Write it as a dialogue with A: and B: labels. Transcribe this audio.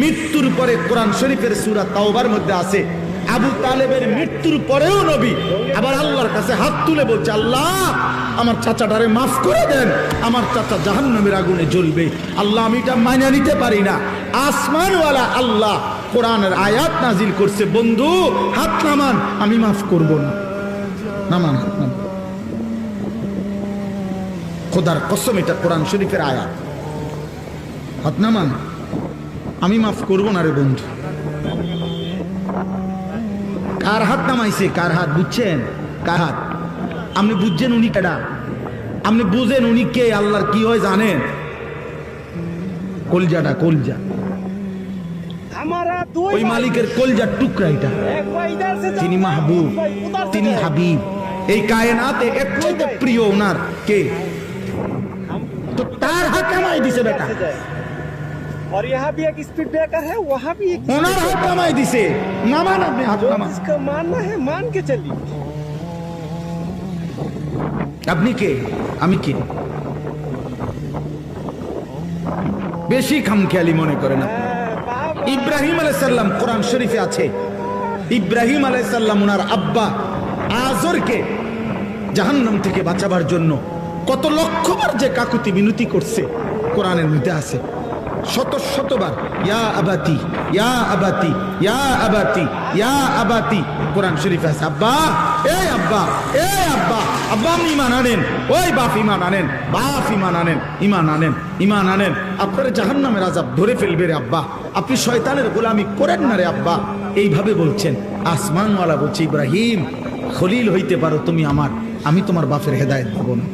A: মৃত্যুর পরে কোরআন শরীফের সূরা তাওবার মধ্যে আছে আবু তালেবের মৃত্যুর পরেও নবী আবার আল্লাহর কাছে হাত তুলে বলছে, আল্লাহ আমার চাচাটারে মাফ করে দেন, আমার চাচা জাহান্নামের আগুনে জ্বলবে। আল্লাহ আমি এটা মাইনা নিতে পারি না। আসমানওয়ালা আল্লাহ কোরআনের আয়াত নাজিল করছে, বন্ধু হাত নামান, আমি মাফ করব না। নামান হাত নামান, খোদার কসম এটা কোরআন শরীফের আয়াত। হাত নামান, আমি মাফ করব না রে বন্ধু। কার হাত নামাইছে? কার হাত বুঝছেন? কার হাত? আপনি বুঝছেন উনি কেডা? আপনি বুঝেন উনি কে? আল্লাহর কি হয় জানেন? কলজাটা, কলজা, ওই মালিকের কলজার টুকরা এটা। তিনি মাহবুব, তিনি হাবিব, এই কায়নাতে এর চাইতে প্রিয় ওনার কে? তো তার হাত নামাই দিছে বেটা।
B: और यहाँ भी एक स्पीड ब्रेकर है, वहाँ भी एक
A: ওনার হাত নামাই দিছে। নামান আপনি হাত
B: जो
A: নামান।
B: जिसका मानना है मान के चलिए।
A: আপনি কে? আমি কে? বেশি খামখেয়ালি মনে করেন আপনি। ইব্রাহিম আলাইহিস সালাম কোরআন শরীফে আছে, ইব্রাহিম আলাইহিস সালাম ওনার আব্বা আযরকে জাহান্নাম থেকে বাঁচাবার জন্য কত লক্ষবার যে কাকুতি মিনতি করছে কোরআনের মধ্যে আছে। শত শতবার ইয়া আবাতি, ইয়া আবাতি, ইয়া আবাতি, ইয়া আবাতি কোরআন শরীফে আছে। আব্বা, এই আব্বা, এই আব্বা, আব্বা আপনি ঈমান আনেন, ওই বাপ ঈমান আনেন, বাপ ঈমান আনেন, ঈমান আনেন, ঈমান আনেন। আপনারা জাহান্নামের আযাব ধরে ফেলবে রে আব্বা, আপনি শয়তানের গোলামি করেন না রে আব্বা। এইভাবে বলছেন। আসমানওয়ালা বলছে, ইব্রাহিম খলিল হইতে পারো তুমি আমার, আমি তোমার বাপের হেদায়েত দেব না।